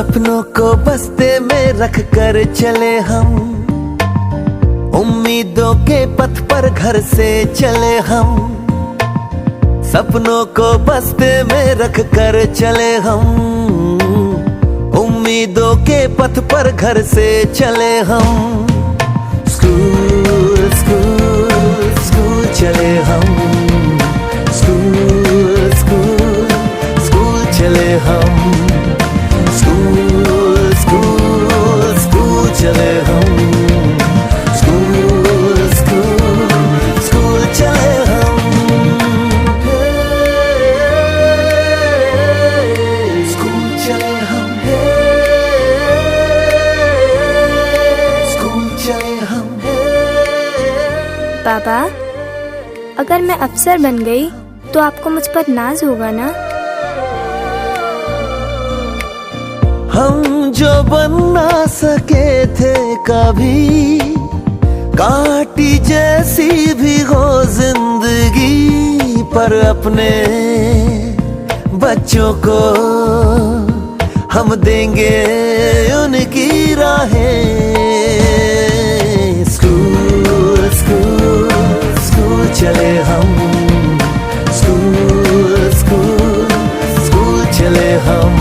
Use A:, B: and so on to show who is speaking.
A: सपनों को बस्ते में रख कर चले हम, उम्मीदों के पथ पर घर से चले हम। सपनों को बस्ते में रख कर चले हम, उम्मीदों के पथ पर घर से चले हम। स्कूल स्कूल स्कूल चले हम, स्कूल स्कूल स्कूल चले हम, स्कूल स्कूल स्कूल चले हम, स्कूल स्कूल स्कूल चले हम। स्कूल चले हम, स्कूल चले हम।
B: पापा, अगर मैं अफसर बन गई तो आपको मुझ पर नाज होगा ना?
A: हम जो बन ना सके थे कभी, काटी जैसी भी हो जिंदगी, पर अपने बच्चों को हम देंगे उनकी राहें। स्कूल स्कूल स्कूल चले हम, स्कूल स्कूल स्कूल चले हम।